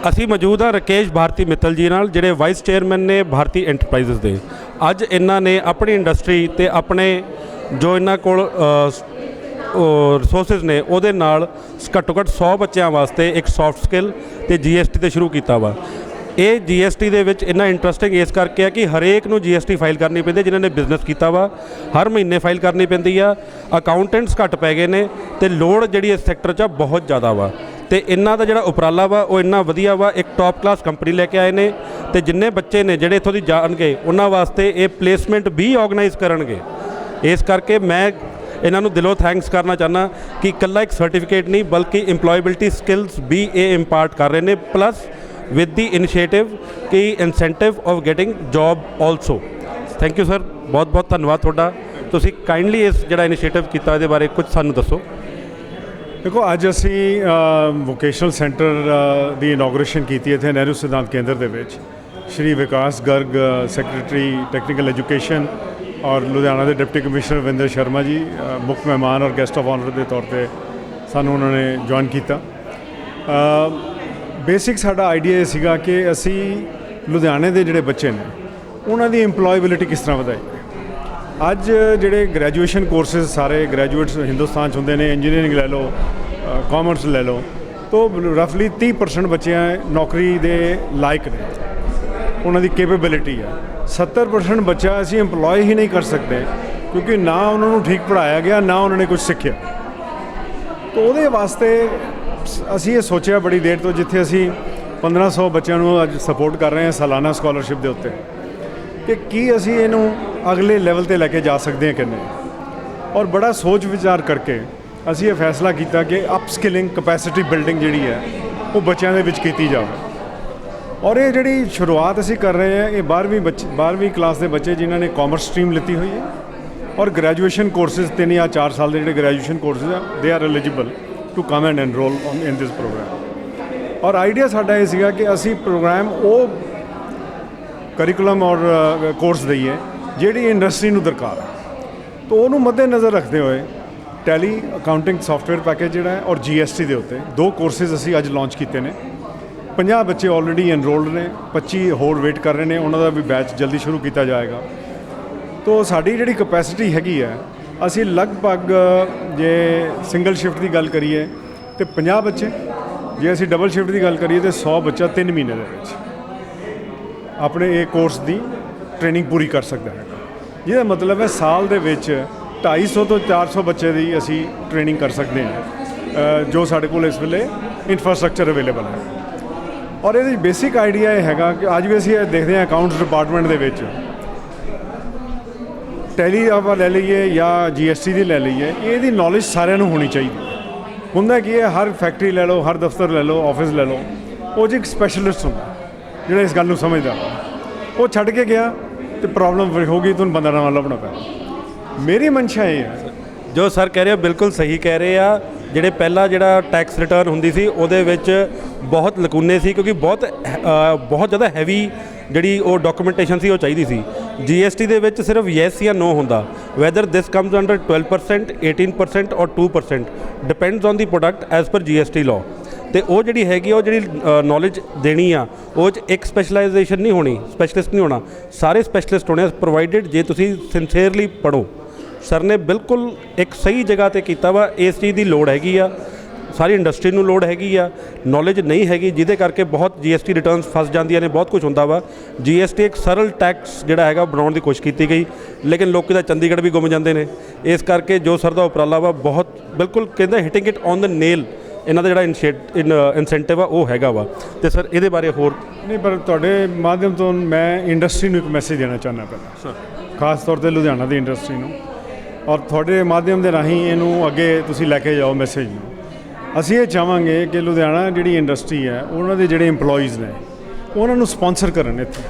ਅਸੀਂ ਮੌਜੂਦ ਹਾਂ ਰਾਕੇਸ਼ ਭਾਰਤੀ ਮਿੱਤਲ ਜੀ ਨਾਲ, ਜਿਹੜੇ ਵਾਈਸ ਚੇਅਰਮੈਨ ਨੇ ਭਾਰਤੀ ਐਂਟਰਪ੍ਰਾਈਜ਼ਸ ਦੇ। ਅੱਜ ਇਹਨਾਂ ਨੇ ਆਪਣੀ ਇੰਡਸਟਰੀ ਤੇ ਆਪਣੇ ਜੋ ਇਹਨਾਂ ਕੋਲ ਰਿਸੋਰਸਿਸ ਨੇ ਉਹਦੇ ਨਾਲ ਘੱਟੋ ਘੱਟ 100 ਬੱਚਿਆਂ ਵਾਸਤੇ ਇੱਕ ਸੌਫਟ ਸਕਿੱਲ ਤੇ GST ਤੇ ਸ਼ੁਰੂ ਕੀਤਾ ਵਾ। ਇਹ GST ਦੇ ਵਿੱਚ ਇੰਨਾ ਇੰਟਰਸਟਿੰਗ ਇਸ ਕਰਕੇ ਆ ਕਿ ਹਰੇਕ ਨੂੰ GST ਫਾਈਲ ਕਰਨੀ ਪੈਂਦੀ, ਜਿਨ੍ਹਾਂ ਨੇ ਬਿਜ਼ਨਸ ਕੀਤਾ ਵਾ ਹਰ ਮਹੀਨੇ ਫਾਈਲ ਕਰਨੀ ਪੈਂਦੀ ਆ। ਅਕਾਊਂਟੈਂਟਸ ਘੱਟ ਪੈ ਗਏ ਨੇ ਤੇ ਲੋੜ ਜਿਹੜੀ ਇਸ ਸੈਕਟਰ 'ਚ ਬਹੁਤ ਜ਼ਿਆਦਾ ਵਾ। ਤੇ ਇਹਨਾਂ ਦਾ ਜਿਹੜਾ ਉਪਰਾਲਾ ਵਾ ਉਹ ਇੰਨਾ ਵਧੀਆ ਵਾ, ਇੱਕ ਟੌਪ ਕਲਾਸ ਕੰਪਨੀ ਲੈ ਕੇ ਆਏ ਨੇ ਤੇ ਜਿੰਨੇ ਬੱਚੇ ਨੇ ਜਿਹੜੇ ਇੱਥੋਂ ਦੀ ਜਾਣਗੇ ਉਹਨਾਂ ਵਾਸਤੇ ਇਹ ਪਲੇਸਮੈਂਟ ਵੀ ਆਰਗੇਨਾਈਜ਼ ਕਰਨਗੇ। ਇਸ ਕਰਕੇ ਮੈਂ ਇਹਨਾਂ ਨੂੰ ਦਿਲੋਂ ਥੈਂਕਸ ਕਰਨਾ ਚਾਹੁੰਦਾ ਕਿ ਇਕੱਲਾ ਇੱਕ ਸਰਟੀਫਿਕੇਟ ਨਹੀਂ ਬਲਕਿ ਇੰਪਲੋਏਬਿਲਟੀ ਸਕਿੱਲਸ ਵੀ ਇਹ ਇੰਪਾਰਟ ਕਰ ਰਹੇ ਨੇ, ਪਲੱਸ ਵਿਦ ਦੀ ਇਨੀਸ਼ੀਏਟਿਵ ਕਿ incentive of getting job also. Thank you sir, ਬਹੁਤ ਬਹੁਤ ਧੰਨਵਾਦ ਤੁਹਾਡਾ। ਤੁਸੀਂ ਕਾਈਂਡਲੀ ਇਸ ਜਿਹੜਾ ਇਨੀਸ਼ੀਏਟਿਵ ਕੀਤਾ ਇਹਦੇ ਬਾਰੇ ਕੁਝ ਸਾਨੂੰ ਦੱਸੋ। देखो अज असी वोकेशनल सेंटर की इनॉग्रेशन की इतने नेहरू सिद्धांत केंद्र के विच श्री विकास गर्ग सैक्रटरी टैक्नीकल एजुकेशन और लुधियाना के डिप्टी कमिश्नर रविंद्र शर्मा जी मुख्य मेहमान और गेस्ट ऑफ ऑनर के तौर पर सानू उन्होंने ज्वाइन किया। बेसिक साडा आइडिया ये सीगा कि असी लुधियाने के जिहड़े बच्चे ने उन्हों की इंप्लॉयबिलिटी किस तरह वधाई। अज जिहड़े ग्रैजुएशन कोर्सेज सारे ग्रैजुएट्स हिंदुस्तान होंदे ने, इंजीनियरिंग ले लो, कॉमर्स ले लो, तो रफली 30% बच्चे नौकरी दे लायक ने, उन्हों की कैपेबिलिटी है। 70% बच्चा असी इंप्लॉय ही नहीं कर सकते क्योंकि ना उन्होंने ठीक पढ़ाया गया ना उन्होंने कुछ सीखा। तो वो वास्ते असी ये सोचा बड़ी देर तो, जिथे असी 1500 बच्चों अज सपोर्ट कर रहे हैं सालाना स्कॉलरशिप के उत्ते कि असी इनू अगले लैवल पर लैके जा सकते हैं कि नहीं। और बड़ा सोच विचार करके असी ये फैसला किया कि अपस्किलिंग कैपेसिटी बिल्डिंग जिहड़ी है वो बच्चों के विच कीती जाए। और ये जिहड़ी शुरुआत असी कर रहे हैं ये 12वीं क्लास के बच्चे जिन्होंने कॉमर्स स्ट्रीम लीती हुई है और ग्रैजुएशन कोर्सेज 3 या 4 साल के जिहड़े ग्रैजुएशन कोर्सेज हैं they are eligible to come and enrol in this program. और आइडिया साडा ये सीगा कि असी प्रोग्राम वो करिकुलम और कोर्स दईए जिहड़ी इंडस्ट्री नूं दरकार है। तो उन्होंने मद्देनज़र रखते हुए टैली अकाउंटिंग सॉफ्टवेयर पैकेज जिहड़ा है और GST के उत्ते 2 कोर्सेज असी अज लॉन्च किए हैं। 50 बच्चे ऑलरेडी एनरोल्ड ने, 25 होर वेट कर रहे हैं, उन्होंने भी बैच जल्दी शुरू किया जाएगा। तो साड़ी जिहड़ी कैपेसिटी हैगी है असी लगभग जे सिंगल शिफ्ट की गल करिए तो 50 बच्चे, जे असी डबल शिफ्ट की गल करिए तो 100 बच्चा 3 महीने के अपने ये कोर्स की ट्रेनिंग पूरी कर सकता है। जिसका मतलब है साल के 250 तो 400 बच्चे की असी ट्रेनिंग कर सकते हैं जो साढ़े को इस वेले इंफ्रास्ट्रक्चर अवेलेबल है। और ये बेसिक आइडिया ये है कि अज भी असी देखते हैं अकाउंट्स डिपार्टमेंट के टैली आप ले लीए या GST की ले लीए, ये नॉलेज सारे होनी चाहिए। होंदा कि हर फैक्ट्री ले लो, हर दफ्तर ले लो, ऑफिस ले लो, वो जो एक स्पैशलिस्ट होंदा जिहड़ा इस गल नूं समझदा, वो छड्ड के गया तो प्रॉब्लम होगी, तो बंदा नवां लभना पैना। मेरी मंशा ये है जो सर कह रहे हो बिल्कुल सही कह रहे आ। ਜਿਹੜੇ ਪਹਿਲਾ ਜਿਹੜਾ ਟੈਕਸ ਰਿਟਰਨ ਹੁੰਦੀ ਸੀ ਉਹਦੇ ਵਿੱਚ ਬਹੁਤ ਲਕੂਨੇ ਸੀ ਕਿਉਂਕਿ ਬਹੁਤ ਜ਼ਿਆਦਾ ਹੈਵੀ ਜਿਹੜੀ ਉਹ ਡਾਕੂਮੈਂਟੇਸ਼ਨ ਸੀ ਉਹ ਚਾਹੀਦੀ ਸੀ। GST ਦੇ ਵਿੱਚ ਸਿਰਫ ਯੈਸ ਜਾਂ ਨੋ ਹੁੰਦਾ, ਵੈਦਰ ਦਿਸ ਕਮਸ ਅੰਡਰ 12%, 18% ਔਰ 2% depends on the product as per GST law. ਤੇ ਉਹ ਜਿਹੜੀ ਹੈਗੀ ਉਹ ਜਿਹੜੀ ਨੌਲੇਜ ਦੇਣੀ ਆ ਉਹ 'ਚ ਇੱਕ ਸਪੈਸ਼ਲਾਈਜੇਸ਼ਨ ਨਹੀਂ ਹੋਣੀ, ਸਪੈਸ਼ਲਿਸਟ ਨਹੀਂ ਹੋਣਾ, ਸਾਰੇ ਸਪੈਸ਼ਲਿਸਟ ਹੋਣੇ ਪ੍ਰੋਵਾਈਡਡ ਜੇ ਤੁਸੀਂ ਸਿੰਸੀਅਰਲੀ ਪੜ੍ਹੋ। सर ने बिल्कुल एक सही जगह पर किया वा। इस चीज़ की लोड़ हैगी आ, सारी इंडस्ट्री नूं लोड़ हैगी आ, नॉलेज नहीं हैगी जिहदे करके बहुत GST रिटर्नस फस जांदियां ने, बहुत कुछ होंदा वा। GST एक सरल टैक्स जिहड़ा हैगा बनाउण दी कोशिश की गई, लेकिन लोग तां चंडीगढ़ भी गुम जाते हैं। इस करके जो सर दा उपराला वा बहुत बिल्कुल कहते hitting it on the nail, इन्हां दा जिहड़ा इंसेंटिव आ वो हैगा वा। तो सर ये बारे होर नहीं, पर तुहाडे माध्यम तो मैं इंडस्ट्री नूं एक मैसेज देना चाहना पहला सर, खास तौर पर लुधियाना की इंडस्ट्री नूं, और थोड़े माध्यम के राही इनू अगे तुसी लैके जाओ मैसेज में। असी ये चाहांगे कि लुधियाना जिहड़ी इंडस्ट्री है उन्होंने जिहड़े इंप्लॉइज़ ने उन्होंने स्पॉन्सर करन इत्थे,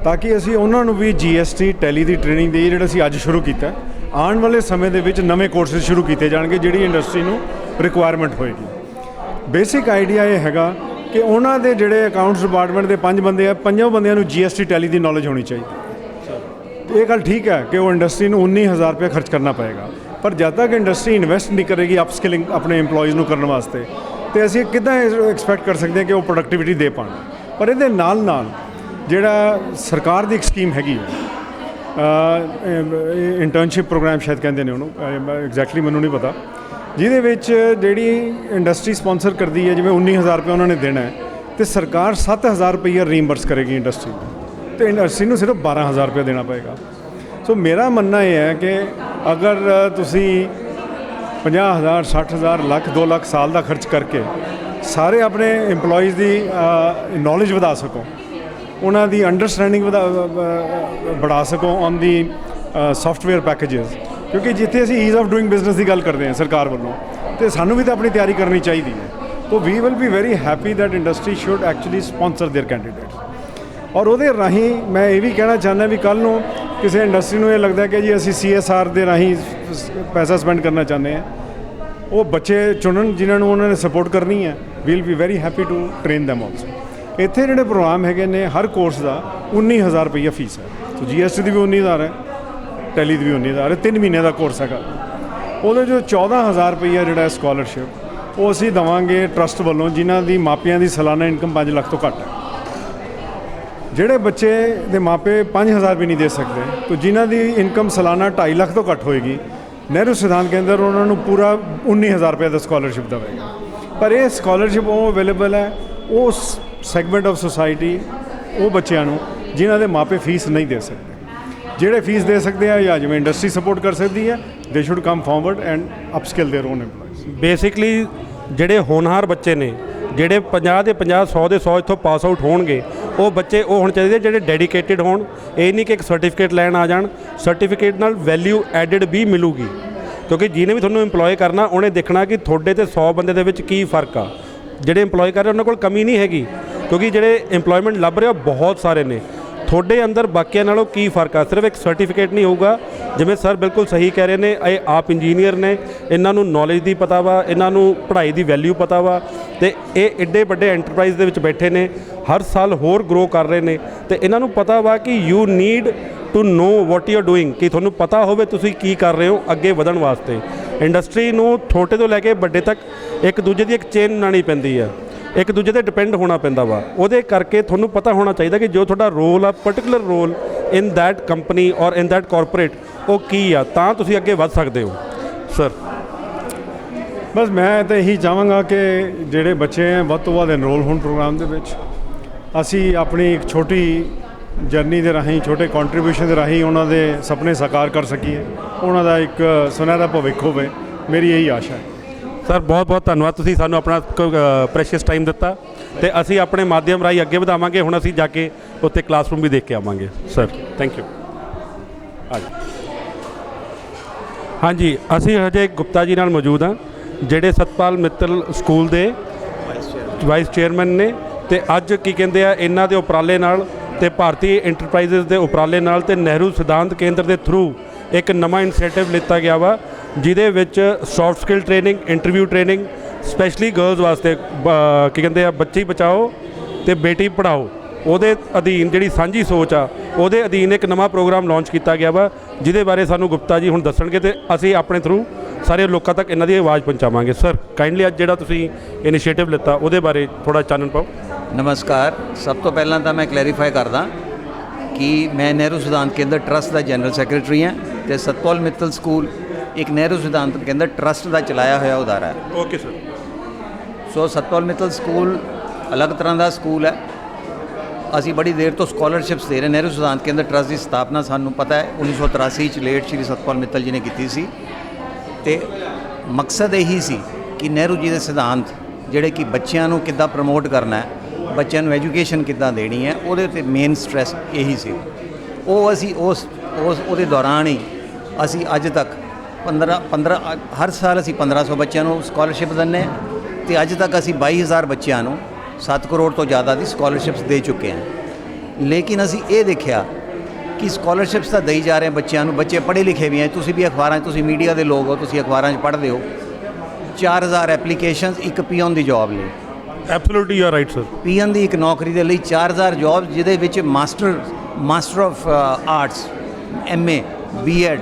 ताकि असी उन्होंने भी GST टैली की ट्रेनिंग दी जिहड़ा असी अज शुरू किया। आने वाले समय के विच नवे कोर्सेज शुरू किए जाएंगे जिहड़ी इंडस्ट्री नूं रिक्वायरमेंट होएगी। बेसिक आइडिया ये हैगा कि उन्होंने जिहड़े अकाउंट्स डिपार्टमेंट के 5 बंदे आ, 5 बंदियां नूं GST टैली की नॉलेज होनी चाहिए। ये गल ठीक है कि वो इंडस्ट्री में 19,000 रुपया खर्च करना पड़ेगा, पर जब तक इंडस्ट्री इन्वेस्ट नहीं करेगी अपस्किलिंग अपने इंप्लॉइज़ को करने वास्ते ਤੇ ਅਸੀਂ ਕਿੱਦਾਂ ਐਕਸਪੈਕਟ ਕਰ ਸਕਦੇ ਹਾਂ ਕਿ ਉਹ ਪ੍ਰੋਡਕਟਿਵਿਟੀ ਦੇ ਪਾਉਣ। ਪਰ ਇਹਦੇ ਨਾਲ ਨਾਲ ਜਿਹੜਾ ਸਰਕਾਰ ਦੀ ਇੱਕ ਸਕੀਮ ਹੈਗੀ ਹੈ ਇੰਟਰਨਸ਼ਿਪ ਪ੍ਰੋਗਰਾਮ ਸ਼ਾਇਦ ਕਹਿੰਦੇ ਨੇ ਉਹਨੂੰ, ਐਗਜ਼ੈਕਟਲੀ ਮੈਨੂੰ ਨਹੀਂ ਪਤਾ, ਜਿਹਦੇ ਵਿੱਚ ਜਿਹੜੀ ਇੰਡਸਟਰੀ ਸਪਾਂਸਰ ਕਰਦੀ ਹੈ, ਜਿਵੇਂ 19,000 ਰੁਪਏ ਉਹਨਾਂ ਨੇ ਦੇਣਾ ਹੈ ਤੇ ਸਰਕਾਰ 7,000 ਰੁਪਈਆ ਰੀਇੰਬਰਸ ਕਰੇਗੀ ਇੰਡਸਟਰੀ ਨੂੰ, ਤੇ ਇੰਡਸਟਰੀ ਨੂੰ ਸਿਰਫ 12,000 ਰੁਪਏ ਦੇਣਾ ਪਏਗਾ। ਸੋ ਮੇਰਾ ਮੰਨਣਾ ਇਹ ਹੈ ਕਿ ਅਗਰ ਤੁਸੀਂ 50,000 60,000 ਲੱਖ 2 ਲੱਖ ਸਾਲ ਦਾ ਖਰਚ ਕਰਕੇ ਸਾਰੇ ਆਪਣੇ EMPLOYEES ਦੀ ਨੌਲੇਜ ਵਧਾ ਸਕੋ, ਉਹਨਾਂ ਦੀ ਅੰਡਰਸਟੈਂਡਿੰਗ बढ़ा ਸਕੋ ਔਨ ਦੀ ਸੌਫਟਵੇਅਰ ਪੈਕੇजेस, ਕਿਉਂਕਿ ਜਿੱਥੇ ਅਸੀਂ ਈਜ਼ ਆਫ ਡੂਇੰਗ ਬਿਜ਼ਨਸ ਦੀ ਗੱਲ ਕਰਦੇ ਹਾਂ ਸਰਕਾਰ ਵੱਲੋਂ, ਤੇ ਸਾਨੂੰ ਵੀ ਤਾਂ ਆਪਣੀ ਤਿਆਰੀ ਕਰਨੀ ਚਾਹੀਦੀ ਹੈ। तो we will be very happy that industry should actually sponsor their candidates. और ਉਹਦੇ ਰਾਹੀਂ ਮੈਂ ਇਹ ਵੀ ਕਹਿਣਾ ਚਾਹੁੰਦਾ ਵੀ ਕੱਲ੍ਹ ਨੂੰ ਕਿਸੇ ਇੰਡਸਟਰੀ ਨੂੰ ਇਹ ਲੱਗਦਾ ਕਿ ਜੀ ਅਸੀਂ CSR ਦੇ ਰਾਹੀਂ ਪੈਸਾ ਸਪੈਂਡ ਕਰਨਾ ਚਾਹੁੰਦੇ ਹਾਂ, ਉਹ ਬੱਚੇ ਚੁਣਨ ਜਿਨ੍ਹਾਂ ਨੂੰ ਉਹਨਾਂ ਨੇ ਸਪੋਰਟ ਕਰਨੀ ਹੈ। We'll be very happy to train them also. ਇੱਥੇ ਜਿਹੜੇ ਪ੍ਰੋਗਰਾਮ ਹੈਗੇ ਨੇ ਹਰ ਕੋਰਸ ਦਾ 19,000 ਰੁਪਈਆ ਫੀਸ ਹੈ। ਸੋ GST ਦੀ ਵੀ 19,000 ਹੈ, ਟੈਲੀ ਦੀ ਵੀ 19,000 ਹੈ, 3 ਮਹੀਨੇ ਦਾ ਕੋਰਸ ਹੈਗਾ। ਉਹਦੇ ਜੋ 14,000 ਰੁਪਈਆ ਜਿਹੜਾ ਸਕਾਲਰਸ਼ਿਪ ਉਹ ਅਸੀਂ ਦੇਵਾਂਗੇ ਟਰਸਟ ਵੱਲੋਂ, ਜਿਨ੍ਹਾਂ ਦੀ ਮਾਪਿਆਂ ਦੀ ਸਾਲਾਨਾ ਇਨਕਮ 5 ਲੱਖ ਤੋਂ ਘੱਟ ਹੈ। ਜਿਹੜੇ ਬੱਚੇ ਦੇ ਮਾਪੇ 5,000 ਵੀ ਨਹੀਂ ਦੇ ਸਕਦੇ, ਤਾਂ ਜਿਨ੍ਹਾਂ ਦੀ ਇਨਕਮ ਸਾਲਾਨਾ 2.5 ਲੱਖ ਤੋਂ ਘੱਟ ਹੋਏਗੀ, ਨਹਿਰੂ ਸਿਧਾਂਤ ਕੇਂਦਰ ਉਹਨਾਂ ਨੂੰ ਪੂਰਾ 19,000 ਰੁਪਏ ਦਾ ਸਕਾਲਰਸ਼ਿਪ ਦੇਵੇਗਾ। ਪਰ ਇਹ ਸਕਾਲਰਸ਼ਿਪ ਉਹ ਅਵੇਲੇਬਲ ਹੈ ਉਸ ਸੈਗਮੈਂਟ ਆਫ ਸੁਸਾਇਟੀ, ਉਹ ਬੱਚਿਆਂ ਨੂੰ ਜਿਨ੍ਹਾਂ ਦੇ ਮਾਪੇ ਫੀਸ ਨਹੀਂ ਦੇ ਸਕਦੇ। ਜਿਹੜੇ ਫੀਸ ਦੇ ਸਕਦੇ ਆ ਜਾਂ ਜਿਵੇਂ ਇੰਡਸਟਰੀ ਸਪੋਰਟ ਕਰ ਸਕਦੀ ਹੈ, they should come forward and upskill their own EMPLOYEES। Basically ਜਿਹੜੇ ਹੋਣਹਾਰ ਬੱਚੇ ਨੇ, ਜਿਹੜੇ 50 ਦੇ 50 100 ਦੇ 100 ਇੱਥੋਂ ਪਾਸ ਆਊਟ ਹੋਣਗੇ, ਉਹ ਬੱਚੇ ਉਹ ਹੋਣੇ ਚਾਹੀਦੇ ਜਿਹੜੇ ਡੈਡੀਕੇਟਿਡ ਹੋਣ। ਇਹ ਨਹੀਂ ਕਿ ਇੱਕ ਸਰਟੀਫਿਕੇਟ ਲੈਣ ਆ ਜਾਣ, ਸਰਟੀਫਿਕੇਟ ਨਾਲ ਵੈਲਿਊ ਐਡਿਡ ਵੀ ਮਿਲੂਗੀ, ਕਿਉਂਕਿ ਜਿਹਨੇ ਵੀ ਤੁਹਾਨੂੰ EMPLOY ਕਰਨਾ ਉਹਨੇ ਦੇਖਣਾ ਕਿ ਤੁਹਾਡੇ ਤੇ 100 ਬੰਦੇ ਦੇ ਵਿੱਚ ਕੀ ਫਰਕ ਆ। ਜਿਹੜੇ EMPLOY ਕਰ ਰਹੇ ਉਹਨਾਂ ਕੋਲ ਕਮੀ ਨਹੀਂ ਹੈਗੀ, ਕਿਉਂਕਿ ਜਿਹੜੇ EMPLOYMENT ਲੱਭ ਰਹੇ ਉਹ ਬਹੁਤ ਸਾਰੇ ਨੇ। ਤੁਹਾਡੇ ਅੰਦਰ ਬਾਕੀਆਂ ਨਾਲੋਂ ਕੀ ਫਰਕ ਆ, ਸਿਰਫ ਇੱਕ ਸਰਟੀਫਿਕੇਟ ਨਹੀਂ ਹੋਊਗਾ। ਜਿਵੇਂ ਸਰ ਬਿਲਕੁਲ ਸਹੀ ਕਹਿ ਰਹੇ ਨੇ, ਇਹ ਆਪ ਇੰਜੀਨੀਅਰ ਨੇ, ਇਹਨਾਂ ਨੂੰ ਨੌਲੇਜ ਦੀ ਪਤਾ ਵਾ, ਇਹਨਾਂ ਨੂੰ ਪੜ੍ਹਾਈ ਦੀ ਵੈਲਿਊ ਪਤਾ ਵਾ, ਤੇ ਇਹ ਐਡੇ ਵੱਡੇ ਐਂਟਰਪ੍ਰਾਈਜ਼ ਦੇ ਵਿੱਚ ਬੈਠੇ ਨੇ, ਹਰ ਸਾਲ ਹੋਰ ਗਰੋ ਕਰ ਰਹੇ ਨੇ, ਤੇ ਇਹਨਾਂ ਨੂੰ ਪਤਾ ਵਾ ਕਿ you need to know what you are doing, ਕਿ ਤੁਹਾਨੂੰ ਪਤਾ ਹੋਵੇ ਤੁਸੀਂ ਕੀ ਕਰ ਰਹੇ ਹੋ ਅੱਗੇ ਵਧਣ ਵਾਸਤੇ। ਇੰਡਸਟਰੀ ਨੂੰ ਛੋਟੇ ਤੋਂ ਲੈ ਕੇ ਵੱਡੇ ਤੱਕ ਇੱਕ ਦੂਜੇ ਦੀ ਇੱਕ ਚੇਨ ਬਣਾਉਣੀ ਪੈਂਦੀ ਹੈ, ਇੱਕ ਦੂਜੇ 'ਤੇ ਡਿਪੈਂਡ ਹੋਣਾ ਪੈਂਦਾ ਵਾ। ਉਹਦੇ ਕਰਕੇ ਤੁਹਾਨੂੰ ਪਤਾ ਹੋਣਾ ਚਾਹੀਦਾ ਕਿ ਜੋ ਤੁਹਾਡਾ ਰੋਲ ਆ, particular role in that company ਔਰ ਇਨ ਦੈਟ ਕਾਰਪੋਰੇਟ, ਉਹ ਕੀ ਆ, ਤਾਂ ਤੁਸੀਂ ਅੱਗੇ ਵੱਧ ਸਕਦੇ ਹੋ। ਸਰ ਬਸ ਮੈਂ ਤਾਂ ਇਹੀ ਚਾਹਾਂਗਾ ਕਿ ਜਿਹੜੇ ਬੱਚੇ ਹੈ ਵੱਧ ਤੋਂ ਵੱਧ ਐਨਰੋਲ ਹੋਣ ਪ੍ਰੋਗਰਾਮ ਦੇ ਵਿੱਚ। ਅਸੀਂ ਆਪਣੀ ਇੱਕ ਛੋਟੀ ਜਰਨੀ ਦੇ ਰਾਹੀਂ, ਛੋਟੇ ਕੰਟਰੀਬਿਊਸ਼ਨ ਦੇ ਰਾਹੀਂ ਉਹਨਾਂ ਦੇ ਸੁਪਨੇ ਸਾਕਾਰ ਕਰ ਸਕੀਏ, ਉਹਨਾਂ ਦਾ ਇੱਕ ਸੁਨਹਿਰਾ ਭਵਿੱਖ ਹੋਵੇ, ਮੇਰੀ ਇਹੀ ਆਸ਼ਾ ਹੈ। ਸਰ ਬਹੁਤ ਬਹੁਤ ਧੰਨਵਾਦ, ਤੁਸੀਂ ਸਾਨੂੰ ਆਪਣਾ ਪ੍ਰੈਸ਼ੀਅਸ ਟਾਈਮ ਦਿੱਤਾ, ਤੇ ਅਸੀਂ ਆਪਣੇ ਮਾਧਿਅਮ ਰਾਹੀਂ ਅੱਗੇ ਵਧਾਵਾਂਗੇ। ਹੁਣ ਅਸੀਂ ਜਾ ਕੇ ਉੱਥੇ ਕਲਾਸਰੂਮ ਵੀ ਦੇਖ ਕੇ ਆਵਾਂਗੇ। Sir thank you. ਹਾਂਜੀ, ਅਸੀਂ ਹਜੇ ਗੁਪਤਾ ਜੀ ਨਾਲ ਮੌਜੂਦ ਹਾਂ, ਜਿਹੜੇ ਸਤਪਾਲ ਮਿੱਤਲ ਸਕੂਲ ਦੇ ਵਾਈਸ ਚੇਅਰਮੈਨ ਨੇ, ਤੇ ਅੱਜ ਕੀ ਕਹਿੰਦੇ ਆ, ਇਹਨਾਂ ਦੇ ਉਪਰਾਲੇ ਨਾਲ ਤੇ ਭਾਰਤੀ ਇੰਟਰਪ੍ਰਾਈਜ਼ਸ ਦੇ ਉਪਰਾਲੇ ਨਾਲ ਤੇ ਨਹਿਰੂ ਸਿਧਾਂਤ ਕੇਂਦਰ ਦੇ ਥਰੂ ਇੱਕ ਨਵਾਂ ਇਨੀਸ਼ੀਏਟਿਵ ਲਿੱਤਾ ਗਿਆ ਵਾ, ਜਿਹਦੇ ਵਿੱਚ soft skill training, interview training specially girls ਵਾਸਤੇ, ਕੀ ਕਹਿੰਦੇ ਆ, ਬੱਚੀ ਬਚਾਓ ਤੇ ਬੇਟੀ ਪੜ੍ਹਾਓ, ਉਹਦੇ ਅਧੀਨ ਜਿਹੜੀ ਸਾਂਝੀ ਸੋਚ ਆ, ਉਹਦੇ ਅਧੀਨ ਇੱਕ ਨਵਾਂ ਪ੍ਰੋਗਰਾਮ ਲਾਂਚ ਕੀਤਾ ਗਿਆ ਵਾ, ਜਿਹਦੇ ਬਾਰੇ ਸਾਨੂੰ ਗੁਪਤਾ ਜੀ ਹੁਣ ਦੱਸਣਗੇ, ਤੇ ਅਸੀਂ ਆਪਣੇ ਥਰੂ ਸਾਰੇ ਲੋਕਾਂ ਤੱਕ ਇਹਨਾਂ ਦੀ ਆਵਾਜ਼ ਪਹੁੰਚਾਵਾਂਗੇ। ਸਰ ਕਾਈਂਡਲੀ ਅੱਜ ਜਿਹੜਾ ਤੁਸੀਂ ਇਨੀਸ਼ੀਏਟਿਵ ਲਿੱਤਾ ਉਹਦੇ ਬਾਰੇ ਥੋੜ੍ਹਾ ਚਾਨਣ ਪਾਓ। ਨਮਸਕਾਰ। ਸਭ ਤੋਂ ਪਹਿਲਾਂ ਤਾਂ ਮੈਂ ਕਲੈਰੀਫਾਈ ਕਰਦਾ ਕਿ ਮੈਂ ਨਹਿਰੂ ਸਿਧਾਂਤ ਕੇਂਦਰ ਟਰਸਟ ਦਾ ਜਨਰਲ ਸੈਕਟਰੀ ਹਾਂ, ਅਤੇ ਸਤਪਾਲ ਮਿੱਤਲ ਸਕੂਲ ਇੱਕ ਨਹਿਰੂ ਸਿਧਾਂਤ ਕੇਂਦਰ ਟਰਸਟ ਦਾ ਚਲਾਇਆ ਹੋਇਆ ਅਦਾਰਾ ਹੈ। Okay sir. So Satpal Mittal school ਅਲੱਗ ਤਰ੍ਹਾਂ ਦਾ ਸਕੂਲ ਹੈ। ਅਸੀਂ ਬੜੀ ਦੇਰ ਤੋਂ ਸਕਾਲਰਸ਼ਿਪਸ ਦੇ ਰਹੇ। ਨਹਿਰੂ ਸਿਧਾਂਤ ਕੇਂਦਰ ਟਰਸਟ ਦੀ ਸਥਾਪਨਾ ਸਾਨੂੰ ਪਤਾ ਹੈ 1983 'ਚ ਲੇਟ ਸ਼੍ਰੀ ਸਤਪਾਲ ਮਿੱਤਲ ਜੀ ਨੇ ਕੀਤੀ ਸੀ, ਅਤੇ ਮਕਸਦ ਇਹੀ ਸੀ ਕਿ ਨਹਿਰੂ ਜੀ ਦੇ ਸਿਧਾਂਤ ਜਿਹੜੇ ਕਿ ਬੱਚਿਆਂ ਨੂੰ ਕਿੱਦਾਂ ਪ੍ਰਮੋਟ ਕਰਨਾ ਹੈ, ਬੱਚਿਆਂ ਨੂੰ ਐਜੂਕੇਸ਼ਨ ਕਿੱਦਾਂ ਦੇਣੀ ਹੈ, ਉਹਦੇ 'ਤੇ ਮੇਨ ਸਟ੍ਰੈਸ ਇਹੀ ਸੀ। ਉਹ ਅਸੀਂ ਉਹਦੇ ਦੌਰਾਨ ਹੀ ਅਸੀਂ ਅੱਜ ਤੱਕ 15 ਹਰ ਸਾਲ ਅਸੀਂ 1500 ਬੱਚਿਆਂ ਨੂੰ ਸਕਾਲਰਸ਼ਿਪ ਦਿੰਦੇ ਹਾਂ, ਅਤੇ ਅੱਜ ਤੱਕ ਅਸੀਂ 22,000 ਬੱਚਿਆਂ ਨੂੰ 7 ਕਰੋੜ ਤੋਂ ਜ਼ਿਆਦਾ ਦੀ ਸਕਾਲਰਸ਼ਿਪਸ ਦੇ ਚੁੱਕੇ ਹਾਂ। ਲੇਕਿਨ ਅਸੀਂ ਇਹ ਦੇਖਿਆ ਕਿ ਸਕਾਲਰਸ਼ਿਪਸ ਤਾਂ ਦੇਈ ਜਾ ਰਹੇ ਬੱਚਿਆਂ ਨੂੰ, ਬੱਚੇ ਪੜ੍ਹੇ ਲਿਖੇ ਵੀ ਹੈ, ਤੁਸੀਂ ਵੀ ਅਖਬਾਰਾਂ 'ਚ, ਤੁਸੀਂ ਮੀਡੀਆ ਦੇ ਲੋਕ ਹੋ, ਤੁਸੀਂ ਅਖਬਾਰਾਂ 'ਚ ਪੜ੍ਹਦੇ ਹੋ, 4000 ਐਪਲੀਕੇਸ਼ਨਸ ਇੱਕ ਪੀਓਨ ਦੀ ਜੋਬ ਲਈ। Absolutely you are right sir. Peon ਦੀ ਇੱਕ ਨੌਕਰੀ ਦੇ ਲਈ 4000 ਜੋਬ, ਜਿਹਦੇ ਵਿੱਚ master of arts, MA, BEd,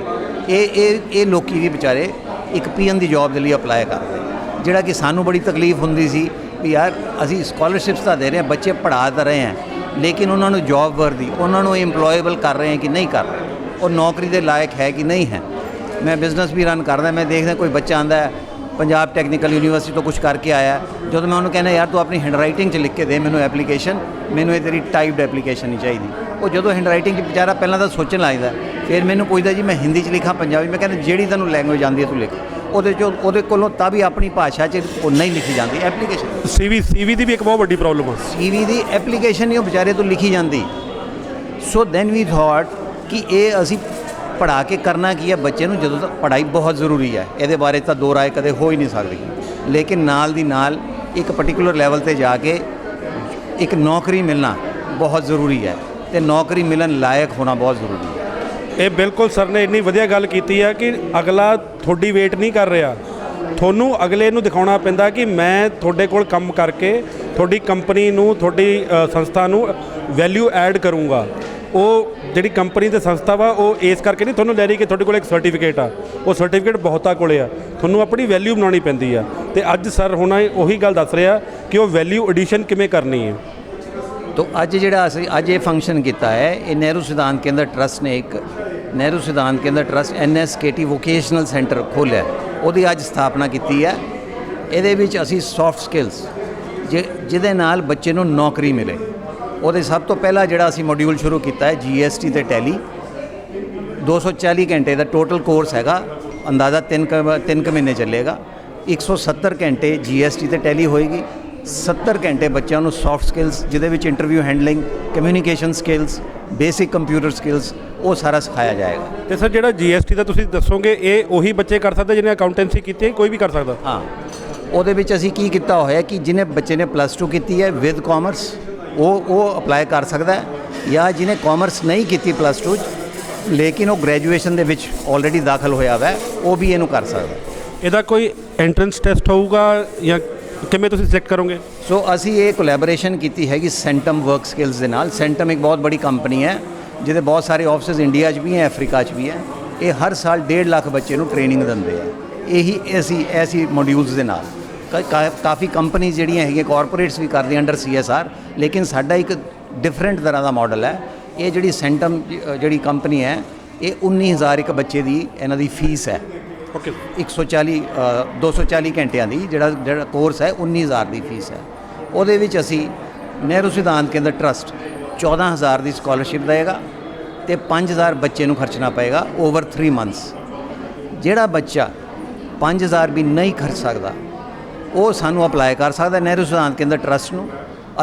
ਇਹ ਲੋਕੀ ਵੀ ਵਿਚਾਰੇ ਇੱਕ ਪੀਐਨ ਦੀ ਜੋਬ ਦੇ ਲਈ ਅਪਲਾਈ ਕਰਦੇ। ਜਿਹੜਾ ਕਿ ਸਾਨੂੰ ਬੜੀ ਤਕਲੀਫ ਹੁੰਦੀ ਸੀ ਵੀ ਯਾਰ ਅਸੀਂ ਸਕਾਲਰਸ਼ਿਪਸ ਤਾਂ ਦੇ ਰਹੇ ਹਾਂ, ਬੱਚੇ ਪੜ੍ਹਾ ਤਾਂ ਰਹੇ ਹਾਂ, ਲੇਕਿਨ ਉਹਨਾਂ ਨੂੰ ਜੌਬ ਵਰਦੀ, ਉਹਨਾਂ ਨੂੰ ਇੰਪਲੋਏਬਲ ਕਰ ਰਹੇ ਹਾਂ ਕਿ ਨਹੀਂ ਕਰ ਰਹੇ, ਉਹ ਨੌਕਰੀ ਦੇ ਲਾਇਕ ਹੈ ਕਿ ਨਹੀਂ ਹੈ। ਮੈਂ ਬਿਜ਼ਨਸ ਵੀ ਰਨ ਕਰਦਾ, ਮੈਂ ਦੇਖਦਾ ਕੋਈ ਬੱਚਾ ਆਉਂਦਾ ਹੈ ਪੰਜਾਬ ਟੈਕਨੀਕਲ ਯੂਨੀਵਰਸਿਟੀ ਤੋਂ ਕੁਝ ਕਰਕੇ ਆਇਆ, ਜਦੋਂ ਮੈਂ ਉਹਨੂੰ ਕਹਿੰਦਾ ਯਾਰ ਤੂੰ ਆਪਣੀ ਹੈਂਡਰਾਈਟਿੰਗ 'ਚ ਲਿਖ ਕੇ ਦੇ ਮੈਨੂੰ ਐਪਲੀਕੇਸ਼ਨ, ਮੈਨੂੰ ਇਹ ਤੇਰੀ ਟਾਈਪਡ ਐਪਲੀਕੇਸ਼ਨ ਨਹੀਂ ਚਾਹੀਦੀ। ਉਹ ਜਦੋਂ ਹੈਂਡਰਾਈਟਿੰਗ 'ਚ ਵਿਚਾਰਾ ਪਹਿਲਾਂ ਤਾਂ ਸੋਚਣ ਲੱਗਦਾ, ਫਿਰ ਮੈਨੂੰ ਪੁੱਛਦਾ ਜੀ ਮੈਂ ਹਿੰਦੀ 'ਚ ਲਿਖਾਂ ਪੰਜਾਬੀ, ਮੈਂ ਕਹਿੰਦਾ ਜਿਹੜੀ ਤੈਨੂੰ ਲੈਂਗੁਏਜ ਆਉਂਦੀ ਹੈ ਤੂੰ ਲਿਖ। ਉਹਦੇ ਕੋਲੋਂ ਤਾਂ ਵੀ ਆਪਣੀ ਭਾਸ਼ਾ 'ਚ ਉਹ ਨਹੀਂ ਲਿਖੀ ਜਾਂਦੀ ਐਪਲੀਕੇਸ਼ਨ। ਸੀਵੀ ਦੀ ਵੀ ਇੱਕ ਬਹੁਤ ਵੱਡੀ ਪ੍ਰੋਬਲਮ ਆ। CV ਦੀ ਐਪਲੀਕੇਸ਼ਨ ਹੀ ਉਹ ਵਿਚਾਰੇ ਤੋਂ ਲਿਖੀ ਜਾਂਦੀ। ਸੋ ਦੈਨ ਵੀ ਥੋਟ ਕਿ ਇਹ ਅਸੀਂ ਪੜ੍ਹਾ ਕੇ ਕਰਨਾ ਕੀ ਹੈ ਬੱਚੇ ਨੂੰ, ਜਦੋਂ ਤੱਕ ਪੜ੍ਹਾਈ ਬਹੁਤ ਜ਼ਰੂਰੀ ਹੈ, ਇਹਦੇ ਬਾਰੇ ਤਾਂ ਦੋ ਰਾਏ ਕਦੇ ਹੋ ਹੀ ਨਹੀਂ ਸਕਦੀ, ਲੇਕਿਨ ਨਾਲ ਦੀ ਨਾਲ ਇੱਕ ਪਾਰਟਿਕੂਲਰ ਲੈਵਲ ਤੇ ਜਾ ਕੇ ਇੱਕ ਨੌਕਰੀ ਮਿਲਣਾ ਬਹੁਤ ਜ਼ਰੂਰੀ ਹੈ ਤੇ ਨੌਕਰੀ ਮਿਲਣ ਲਾਇਕ ਹੋਣਾ ਬਹੁਤ ਜ਼ਰੂਰੀ ਹੈ। ਇਹ ਬਿਲਕੁਲ ਸਰ ਨੇ ਇੰਨੀ ਵਧੀਆ ਗੱਲ ਕੀਤੀ ਹੈ ਕਿ ਅਗਲਾ ਤੁਹਾਡੀ ਵੇਟ ਨਹੀਂ ਕਰ ਰਿਹਾ, ਤੁਹਾਨੂੰ ਅਗਲੇ ਨੂੰ ਦਿਖਾਉਣਾ ਪੈਂਦਾ ਕਿ ਮੈਂ ਤੁਹਾਡੇ ਕੋਲ ਕੰਮ ਕਰਕੇ ਤੁਹਾਡੀ ਕੰਪਨੀ ਨੂੰ, ਤੁਹਾਡੀ ਸੰਸਥਾ ਨੂੰ ਵੈਲਿਊ ਐਡ ਕਰੂੰਗਾ। ਉਹ ਜਿਹੜੀ ਕੰਪਨੀ ਤੇ ਸੰਸਥਾ ਵਾ ਉਹ ਇਸ ਕਰਕੇ ਨਹੀਂ ਤੁਹਾਨੂੰ ਲੈ ਰਹੀ ਕਿ ਤੁਹਾਡੇ ਕੋਲ ਇੱਕ ਸਰਟੀਫਿਕੇਟ ਆ, ਉਹ ਸਰਟੀਫਿਕੇਟ ਬਹੁਤਾਂ ਕੋਲੇ ਆ, ਤੁਹਾਨੂੰ ਆਪਣੀ ਵੈਲਿਊ ਬਣਾਉਣੀ ਪੈਂਦੀ ਆ। ਤੇ ਅੱਜ ਸਰ ਹੁਣ ਉਹੀ ਗੱਲ ਦੱਸ ਰਿਹਾ ਕਿ ਉਹ ਵੈਲਿਊ ਐਡੀਸ਼ਨ ਕਿਵੇਂ ਕਰਨੀ ਹੈ। ਤੋ ਅੱਜ ਜਿਹੜਾ ਅਸੀਂ ਅੱਜ ਇਹ ਫੰਕਸ਼ਨ ਕੀਤਾ ਹੈ, ਇਹ ਨਹਿਰੂ ਸਿਧਾਂਤ ਕੇਂਦਰ ਟਰਸਟ ਨੇ ਇੱਕ ਨਹਿਰੂ ਸਿਧਾਂਤ ਕੇਂਦਰ ਟਰਸਟ NSKT ਵੋਕੇਸ਼ਨਲ ਸੈਂਟਰ ਖੋਲ੍ਹਿਆ, ਉਹਦੀ ਅੱਜ ਸਥਾਪਨਾ ਕੀਤੀ ਹੈ। ਇਹਦੇ ਵਿੱਚ ਅਸੀਂ ਸੌਫਟ ਸਕਿੱਲਸ ਜਿਹਦੇ ਨਾਲ ਬੱਚੇ ਨੂੰ ਨੌਕਰੀ ਮਿਲੇ, ਉਹਦੇ ਸਭ ਤੋਂ ਪਹਿਲਾਂ ਜਿਹੜਾ ਅਸੀਂ ਮੋਡਿਊਲ ਸ਼ੁਰੂ ਕੀਤਾ ਹੈ GST ਤੇ ਟੈਲੀ, 240 ਘੰਟੇ ਦਾ ਟੋਟਲ ਕੋਰਸ ਹੈਗਾ, ਅੰਦਾਜ਼ਾ 3 ਮਹੀਨੇ ਚੱਲੇਗਾ। 170 ਘੰਟੇ GST ਤੇ ਟੈਲੀ ਹੋਏਗੀ, 70 ਘੰਟੇ ਬੱਚਿਆਂ ਨੂੰ ਸੌਫਟ ਸਕਿੱਲਸ ਜਿਹਦੇ ਵਿੱਚ interview handling, communication skills, basic computer skills, ਉਹ ਸਾਰਾ ਸਿਖਾਇਆ ਜਾਏਗਾ। ਤੇ ਸਰ ਜਿਹੜਾ GST ਦਾ ਤੁਸੀਂ ਦੱਸੋਗੇ, ਇਹ ਉਹੀ ਬੱਚੇ ਕਰ ਸਕਦੇ ਜਿਹਨੇ ਅਕਾਊਂਟੈਂਸੀ ਕੀਤੀ ਹੈ, ਕੋਈ ਵੀ ਕਰ ਸਕਦਾ? ਹਾਂ, ਉਹਦੇ ਵਿੱਚ ਅਸੀਂ ਕੀ ਕੀਤਾ ਹੋਇਆ ਕਿ ਜਿਹਨੇ ਬੱਚੇ ਨੇ +2 ਕੀਤੀ ਹੈ ਵਿਦ ਕਾਮਰਸ, ਉਹ ਅਪਲਾਈ ਕਰ ਸਕਦਾ ਹੈ, ਜਾਂ ਜਿਹਨੇ ਕਾਮਰਸ ਨਹੀਂ ਕੀਤੀ +2 'ਚ ਲੇਕਿਨ ਉਹ ਗ੍ਰੈਜੂਏਸ਼ਨ ਦੇ ਵਿੱਚ ਆਲਰੇਡੀ ਦਾਖਲ ਹੋਇਆ ਵਾ, ਉਹ ਵੀ ਇਹਨੂੰ ਕਰ ਸਕਦਾ। ਇਹਦਾ ਕੋਈ ਐਂਟਰੈਂਸ ਟੈਸਟ ਹੋਊਗਾ ਜਾਂ ਕਿਵੇਂ ਤੁਸੀਂ ਸਿਲੈਕਟ ਕਰੋਗੇ? ਸੋ ਅਸੀਂ ਇਹ ਕੋਲੈਬੋਰੇਸ਼ਨ ਕੀਤੀ ਹੈਗੀ ਸੈਂਟਮ ਵਰਕ ਸਕਿੱਲਸ ਦੇ ਨਾਲ। ਸੈਂਟਮ ਇੱਕ ਬਹੁਤ ਬੜੀ ਕੰਪਨੀ ਹੈ ਜਿਹਦੇ ਬਹੁਤ ਸਾਰੇ ਆਫਿਸਿਸ ਇੰਡੀਆ 'ਚ ਵੀ ਹੈ, ਅਫਰੀਕਾ 'ਚ ਵੀ ਹੈ। ਇਹ ਹਰ ਸਾਲ 1.5 ਲੱਖ ਬੱਚੇ ਨੂੰ ਟ੍ਰੇਨਿੰਗ ਦਿੰਦੇ ਆ, ਇਹੀ ਐਸੀ ਮੋਡਿਊਲਸ ਦੇ ਨਾਲ। ਕਾਫੀ ਕੰਪਨੀ ਜਿਹੜੀਆਂ ਹੈਗੀਆਂ ਕਾਰਪੋਰੇਟਸ ਵੀ ਕਰਦੀਆਂ ਅੰਡਰ CSR, ਲੇਕਿਨ ਸਾਡਾ ਇੱਕ ਡਿਫਰੈਂਟ ਤਰ੍ਹਾਂ ਦਾ ਮਾਡਲ ਹੈ। ਇਹ ਜਿਹੜੀ ਸੈਂਟਮ ਜਿਹੜੀ ਕੰਪਨੀ ਹੈ, ਇਹ 19,000 ਇੱਕ ਬੱਚੇ ਦੀ ਇਹਨਾਂ ਦੀ ਫੀਸ ਹੈ। ਓਕੇ, 240 ਘੰਟਿਆਂ ਦੀ ਜਿਹੜਾ ਕੋਰਸ ਹੈ 19,000 ਦੀ ਫੀਸ ਹੈ। ਉਹਦੇ ਵਿੱਚ ਅਸੀਂ ਨਹਿਰੂ ਸਿਧਾਂਤ ਕੇਂਦਰ ਟਰਸਟ 14,000 ਦੀ ਸਕਾਲਰਸ਼ਿਪ ਦੇਗਾ ਤੇ 5,000 ਬੱਚੇ ਨੂੰ ਖਰਚਣਾ ਪਏਗਾ ਓਵਰ 3 ਮੰਥਸ। ਜਿਹੜਾ ਬੱਚਾ 5,000 ਵੀ ਨਹੀਂ ਖਰਚ ਸਕਦਾ, ਉਹ ਸਾਨੂੰ ਅਪਲਾਈ ਕਰ ਸਕਦਾ ਨਹਿਰੂ ਸਿਧਾਂਤ ਕੇਂਦਰ ਟਰਸਟ ਨੂੰ।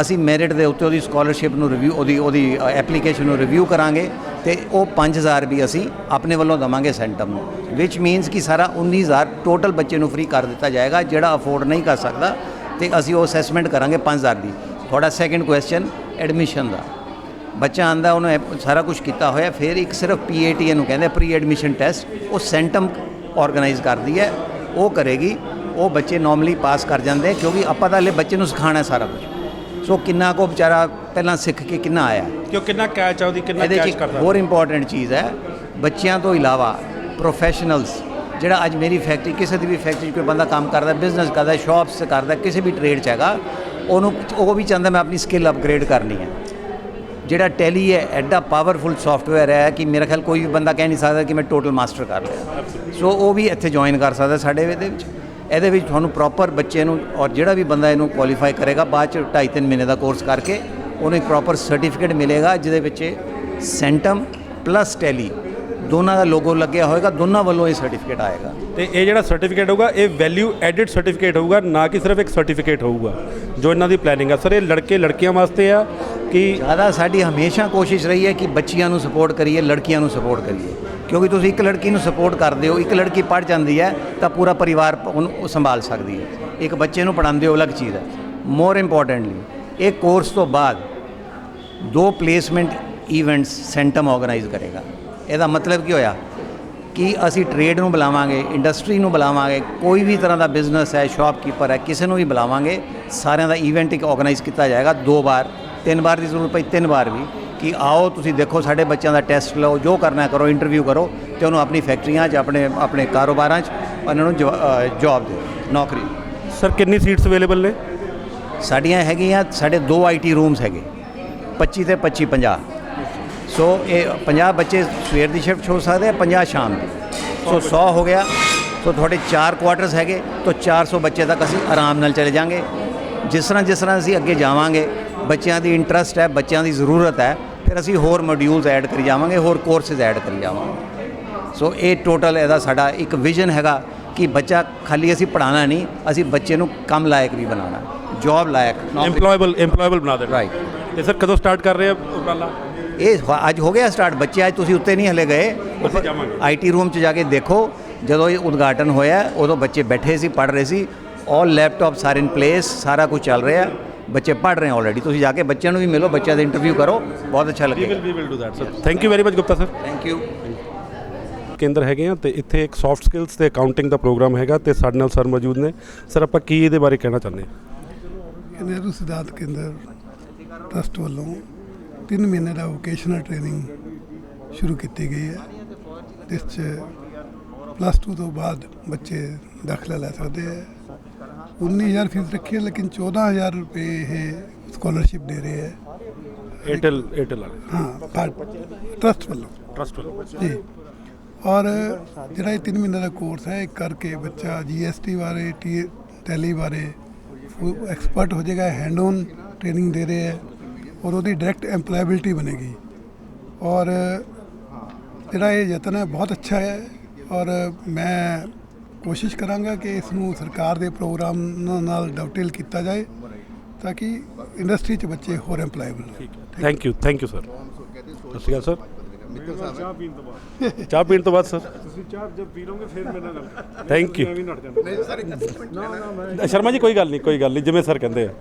ਅਸੀਂ ਮੈਰਿਟ ਦੇ ਉੱਤੇ ਉਹਦੀ ਸਕਾਲਰਸ਼ਿਪ ਨੂੰ ਰਿਵਿਊ, ਉਹਦੀ ਐਪਲੀਕੇਸ਼ਨ ਨੂੰ ਰਿਵਿਊ ਕਰਾਂਗੇ ਤੇ ਉਹ 5,000 ਵੀ ਅਸੀਂ ਆਪਣੇ ਵੱਲੋਂ ਦੇਵਾਂਗੇ ਸੈਂਟਮ ਨੂੰ, ਵਿਚ ਮੀਨਸ ਕਿ ਸਾਰਾ 19,000 ਟੋਟਲ ਬੱਚੇ ਨੂੰ ਫ੍ਰੀ ਕਰ ਦਿੱਤਾ ਜਾਏਗਾ ਜਿਹੜਾ ਅਫੋਰਡ ਨਹੀਂ ਕਰ ਸਕਦਾ, ਤੇ ਅਸੀਂ ਉਹ ਅਸੈਸਮੈਂਟ ਕਰਾਂਗੇ 5,000 ਦੀ। ਤੁਹਾਡਾ ਸੈਕਿੰਡ ਕੁਐਸਚਨ ਐਡਮਿਸ਼ਨ ਦਾ, ਬੱਚਾ ਆਂਦਾ ਉਹਨੇ ਸਾਰਾ ਕੁਝ ਕੀਤਾ ਹੋਇਆ, ਫਿਰ ਇੱਕ ਸਿਰਫ PAT ਇਹਨੂੰ ਕਹਿੰਦੇ ਪ੍ਰੀ ਐਡਮਿਸ਼ਨ ਟੈਸਟ, ਉਹ ਸੈਂਟਮ ਆਰਗੇਨਾਈਜ਼ ਕਰਦੀ ਹੈ, ਉਹ ਕਰੇਗੀ। ਉਹ ਬੱਚੇ ਨਾਰਮਲੀ ਪਾਸ ਕਰ ਜਾਂਦੇ ਕਿਉਂਕਿ ਆਪਾਂ ਤਾਂ ਹਲੇ ਬੱਚੇ ਨੂੰ ਸਿਖਾਉਣਾ ਸਾਰਾ ਕੁਝ। ਸੋ ਕਿੰਨਾ ਕੋ ਵਿਚਾਰਾ ਪਹਿਲਾਂ ਸਿੱਖ ਕੇ ਕਿੰਨਾ ਆਇਆ, ਕਿਉਂ ਕਿੰਨਾ ਕੈਚ ਆ ਉਹਦੀ, ਕਿੰਨਾ ਇਹਦੇ 'ਚ ਕੈਚ ਇੱਕ ਕਰਦਾ। ਹੋਰ ਇੰਪੋਰਟੈਂਟ ਚੀਜ਼ ਹੈ, ਬੱਚਿਆਂ ਤੋਂ ਇਲਾਵਾ ਪ੍ਰੋਫੈਸ਼ਨਲਸ, ਜਿਹੜਾ ਅੱਜ ਮੇਰੀ ਫੈਕਟਰੀ, ਕਿਸੇ ਦੀ ਵੀ ਫੈਕਟਰੀ 'ਚ ਕੋਈ ਬੰਦਾ ਕੰਮ ਕਰਦਾ, ਬਿਜ਼ਨਸ ਕਰਦਾ, ਸ਼ਾਪਸ ਕਰਦਾ, ਕਿਸੇ ਵੀ ਟ੍ਰੇਡ 'ਚ ਹੈਗਾ, ਉਹ ਵੀ ਚਾਹੁੰਦਾ ਮੈਂ ਆਪਣੀ ਸਕਿੱਲ ਅਪਗ੍ਰੇਡ ਕਰਨੀ ਹੈ। ਜਿਹੜਾ ਟੈਲੀ ਹੈ ਐਡਾ ਪਾਵਰਫੁਲ ਸੌਫਟਵੇਅਰ ਹੈ ਕਿ ਮੇਰਾ ਖਿਆਲ ਕੋਈ ਵੀ ਬੰਦਾ ਕਹਿ ਨਹੀਂ ਸਕਦਾ ਕਿ ਮੈਂ ਟੋਟਲ ਮਾਸਟਰ ਕਰ ਲਿਆ। ਸੋ ਉਹ ਵੀ ਇੱਥੇ ਜੁਆਇਨ ਕਰ ਸਕਦਾ ਸਾਡੇ ਇਹਦੇ ਵਿੱਚ। ਇਹਦੇ ਵਿੱਚ ਤੁਹਾਨੂੰ ਪ੍ਰੋਪਰ ਬੱਚੇ ਨੂੰ, ਔਰ ਜਿਹੜਾ ਵੀ ਬੰਦਾ ਇਹਨੂੰ ਕੁਆਲੀਫਾਈ ਕਰੇਗਾ, ਬਾਅਦ 'ਚ 2.5-3 ਮਹੀਨੇ ਦਾ ਕੋਰਸ ਕਰਕੇ ਉਹਨੂੰ ਇੱਕ ਪ੍ਰੋਪਰ ਸਰਟੀਫਿਕੇਟ ਮਿਲੇਗਾ ਜਿਹਦੇ ਵਿੱਚ ਸੈਂਟਮ ਪਲੱਸ ਟੈਲੀ ਦੋਨਾਂ ਦਾ ਲੋਗੋ ਲੱਗਿਆ ਹੋਏਗਾ, ਦੋਨਾਂ ਵੱਲੋਂ ਇਹ ਸਰਟੀਫਿਕੇਟ ਆਏਗਾ। ਤੇ ਇਹ ਜਿਹੜਾ ਸਰਟੀਫਿਕੇਟ ਹੋਊਗਾ ਇਹ ਵੈਲਿਊ ਐਡਿਡ ਸਰਟੀਫਿਕੇਟ ਹੋਊਗਾ, ਨਾ ਕਿ ਸਿਰਫ ਇੱਕ ਸਰਟੀਫਿਕੇਟ ਹੋਊਗਾ ਜੋ ਇਹਨਾਂ ਦੀ ਪਲੈਨਿੰਗ ਆ। ਸਰ ਇਹ ਲੜਕੇ ਲੜਕੀਆਂ ਵਾਸਤੇ ਆ ਕਿ ਜ਼ਿਆਦਾ ਸਾਡੀ ਹਮੇਸ਼ਾ ਕੋਸ਼ਿਸ਼ ਰਹੀ ਹੈ ਕਿ ਬੱਚੀਆਂ ਨੂੰ ਸਪੋਰਟ ਕਰੀਏ, ਲੜਕੀਆਂ ਨੂੰ ਸਪੋਰਟ ਕਰੀਏ, ਕਿਉਂਕਿ ਤੁਸੀਂ ਇੱਕ ਲੜਕੀ ਨੂੰ ਸਪੋਰਟ ਕਰਦੇ ਹੋ, ਇੱਕ ਲੜਕੀ ਪੜ੍ਹ ਜਾਂਦੀ ਹੈ ਤਾਂ ਪੂਰਾ ਪਰਿਵਾਰ ਉਹਨੂੰ ਸੰਭਾਲ ਸਕਦੀ ਹੈ। ਇੱਕ ਬੱਚੇ ਨੂੰ ਪੜ੍ਹਾਉਂਦੇ ਹੋ ਅਲੱਗ ਚੀਜ਼ ਹੈ। ਮੋਰ ਇੰਪੋਰਟੈਂਟਲੀ ਇਹ ਕੋਰਸ ਤੋਂ ਬਾਅਦ 2 ਪਲੇਸਮੈਂਟ ਇਵੈਂਟਸ ਸੈਂਟਮ ਆਰਗੇਨਾਈਜ਼ ਕਰੇਗਾ। ਇਹਦਾ ਮਤਲਬ ਕੀ ਹੋਇਆ ਕਿ ਅਸੀਂ ਟ੍ਰੇਡ ਨੂੰ ਬੁਲਾਵਾਂਗੇ, ਇੰਡਸਟਰੀ ਨੂੰ ਬੁਲਾਵਾਂਗੇ, ਕੋਈ ਵੀ ਤਰ੍ਹਾਂ ਦਾ ਬਿਜ਼ਨਸ ਹੈ, ਸ਼ਾਪਕੀਪਰ ਹੈ, ਕਿਸੇ ਨੂੰ ਵੀ ਬੁਲਾਵਾਂਗੇ, ਸਾਰਿਆਂ ਦਾ ਇਵੈਂਟ ਇੱਕ ਆਰਗੇਨਾਈਜ਼ ਕੀਤਾ ਜਾਏਗਾ 2 ਵਾਰ, 3 ਵਾਰ ਦੀ ਜ਼ਰੂਰਤ ਪਈ 3 ਵਾਰ ਵੀ, ਕਿ ਆਓ ਤੁਸੀਂ ਦੇਖੋ ਸਾਡੇ ਬੱਚਿਆਂ ਦਾ ਟੈਸਟ ਲਓ, ਜੋ ਕਰਨਾ ਕਰੋ, ਇੰਟਰਵਿਊ ਕਰੋ ਤੇ ਉਹਨੂੰ ਆਪਣੀ ਫੈਕਟਰੀਆਂ 'ਚ, ਆਪਣੇ ਕਾਰੋਬਾਰਾਂ 'ਚ ਉਹਨਾਂ ਨੂੰ ਜੌਬ ਦਿਓ, ਨੌਕਰੀ। ਸਰ ਕਿੰਨੀ ਸੀਟਸ ਅਵੇਲੇਬਲ ਨੇ? ਸਾਡੀਆਂ ਹੈਗੀਆਂ, ਸਾਡੇ 2 IT ਰੂਮਸ ਹੈਗੇ, 25 ਤੇ 25 50। ਸੋ ਇਹ 50 ਬੱਚੇ ਸਵੇਰ ਦੀ ਸ਼ਿਫਟ ਹੋ ਸਕਦੇ ਆ, 50 ਸ਼ਾਮ ਦੀ। ਸੋ 100 ਹੋ ਗਿਆ। ਸੋ ਤੁਹਾਡੇ 4 ਕੁਆਟਰਸ ਹੈਗੇ, ਤਾਂ 400 ਬੱਚੇ ਤੱਕ ਅਸੀਂ ਆਰਾਮ ਨਾਲ ਚਲੇ ਜਾਵਾਂਗੇ। ਜਿਸ ਤਰ੍ਹਾਂ ਅਸੀਂ ਅੱਗੇ ਜਾਵਾਂਗੇ, ਬੱਚਿਆਂ ਦੀ ਇੰਟਰਸਟ ਹੈ, ਬੱਚਿਆਂ ਦੀ ਜ਼ਰੂਰਤ ਹੈ, ਫਿਰ ਅਸੀਂ ਹੋਰ ਮੋਡਿਊਲਸ ਐਡ ਕਰੀ ਜਾਵਾਂਗੇ, ਹੋਰ ਕੋਰਸਿਸ ਐਡ ਕਰੀ ਜਾਵਾਂਗੇ। ਸੋ ਇਹ ਟੋਟਲ ਇਹਦਾ ਸਾਡਾ ਇੱਕ ਵਿਜ਼ਨ ਹੈਗਾ ਕਿ ਬੱਚਾ ਖਾਲੀ ਅਸੀਂ ਪੜ੍ਹਾਉਣਾ ਨਹੀਂ, ਅਸੀਂ ਬੱਚੇ ਨੂੰ ਕੰਮ ਲਾਇਕ ਵੀ ਬਣਾਉਣਾ, ਜੌਬ ਲਾਇਕ, ਇੰਪਲੋਏਬਲ ਬਣਾ ਦੇਣਾ। ਰਾਈਟ। ਤੇ ਸਰ ਕਦੋਂ ਸਟਾਰਟ ਕਰ ਰਹੇ ਆ ਉਪਰਾਲਾ? ਇਹ ਅੱਜ ਹੋ ਗਿਆ ਸਟਾਰਟ। ਬੱਚੇ ਅੱਜ ਤੁਸੀਂ ਉੱਤੇ ਨਹੀਂ ਹਲੇ ਗਏ, ਅਸੀਂ ਜਾਵਾਂਗੇ। IT ਰੂਮ 'ਚ ਜਾ ਕੇ ਦੇਖੋ, ਜਦੋਂ ਇਹ ਉਦਘਾਟਨ ਹੋਇਆ ਉਦੋਂ ਬੱਚੇ ਬੈਠੇ ਸੀ, ਪੜ੍ਹ ਰਹੇ ਸੀ। ਆਲ ਲੈਪਟਾਪਸ ਆਰ ਇਨ ਪਲੇਸ, ਸਾਰਾ ਕੁਝ ਚੱਲ ਰਿਹਾ, ਬੱਚੇ ਪੜ੍ਹ ਰਹੇ ਆਲਰੇਡੀ। ਤੁਸੀਂ ਜਾ ਕੇ ਬੱਚਿਆਂ ਨੂੰ ਵੀ ਮਿਲੋ, ਬੱਚਿਆਂ ਦਾ ਇੰਟਰਵਿਊ ਕਰੋ, ਬਹੁਤ ਅੱਛਾ ਲੱਗੇਗਾ। We will do that sir. Thank you very much Gupta sir. Thank you. ਕੇਂਦਰ ਹੈਗੇ ਆ ਤੇ ਇੱਥੇ ਇੱਕ ਸੌਫਟ ਸਕਿੱਲਸ ਤੇ ਅਕਾਊਂਟਿੰਗ ਦਾ ਪ੍ਰੋਗਰਾਮ ਹੈਗਾ ਤੇ ਸਾਡੇ ਨਾਲ ਸਰ ਮੌਜੂਦ ਨੇ। ਸਰ ਆਪਾਂ ਕੀ ਇਹਦੇ ਬਾਰੇ ਕਹਿਣਾ ਚਾਹੁੰਦੇ ਹਾਂ? ਨਹਿਰੂ ਸਿਧਾਂਤ ਕੇਂਦਰ ਟਰਸਟ ਵੱਲੋਂ 3 ਮਹੀਨੇ ਦਾ ਵੋਕੇਸ਼ਨਲ ਟ੍ਰੇਨਿੰਗ ਸ਼ੁਰੂ ਕੀਤੀ ਗਈ ਹੈ, ਜਿਸ 'ਚ +2 ਤੋਂ ਬਾਅਦ ਬੱਚੇ ਦਾਖਲਾ ਲੈ ਸਕਦੇ ਹੈ। 19,000 ਫੀਸ ਰੱਖੀ ਹੈ, ਲੇਕਿਨ 14,000 ਰੁਪਏ ਇਹ ਸਕਾਲਰਸ਼ਿਪ ਦੇ ਰਹੇ ਹੈ। ਏਅਰਟੈਲ ਵਾਲੇ? ਹਾਂ, ਟਰਸਟ ਵੱਲੋਂ ਜੀ। ਔਰ ਜਿਹੜਾ ਇਹ 3 ਮਹੀਨੇ ਦਾ ਕੋਰਸ ਹੈ, ਇਹ ਕਰਕੇ ਬੱਚਾ GST ਬਾਰੇ, ਟੈਲੀ ਬਾਰੇ ਐਕਸਪਰਟ ਹੋ ਜਾਏਗਾ। ਹੈਂਡ ਔਨ ਟ੍ਰੇਨਿੰਗ ਦੇ ਰਹੇ ਹੈ ਔਰ ਉਹਦੀ ਡਾਇਰੈਕਟ ਐਮਪਲੋਏਬਿਲਟੀ ਬਣੇਗੀ। ਔਰ ਜਿਹੜਾ ਇਹ ਯਤਨ ਹੈ ਬਹੁਤ ਅੱਛਾ ਹੈ ਔਰ ਮੈਂ ਕੋਸ਼ਿਸ਼ ਕਰਾਂਗਾ ਕਿ ਇਸ ਨੂੰ ਸਰਕਾਰ ਦੇ ਪ੍ਰੋਗਰਾਮ ਨਾਲ ਡਾਊਟੇਲ ਕੀਤਾ ਜਾਏ ਤਾਂ ਕਿ ਇੰਡਸਟਰੀ 'ਚ ਬੱਚੇ ਹੋਰ ਐਮਪਲੋਏਬਲ ਹੋਣ। Thank you sir. ਸਤਿ ਸ਼੍ਰੀ ਅਕਾਲ ਸਰ। ਚਾਹ ਪੀਣ ਤੋਂ ਬਾਅਦ ਸਰ ਤੁਸੀਂ ਚਾਹ ਜਦ ਪੀ ਲਓਗੇ ਫਿਰ ਮੇਰੇ ਨਾਲ ਥੈਂਕ ਯੂ। ਨੱਟ ਜਾਂਦਾ। ਸ਼ਰਮਾ ਜੀ ਕੋਈ ਗੱਲ ਨਹੀਂ ਜਿਵੇਂ ਸਰ ਕਹਿੰਦੇ ਆ।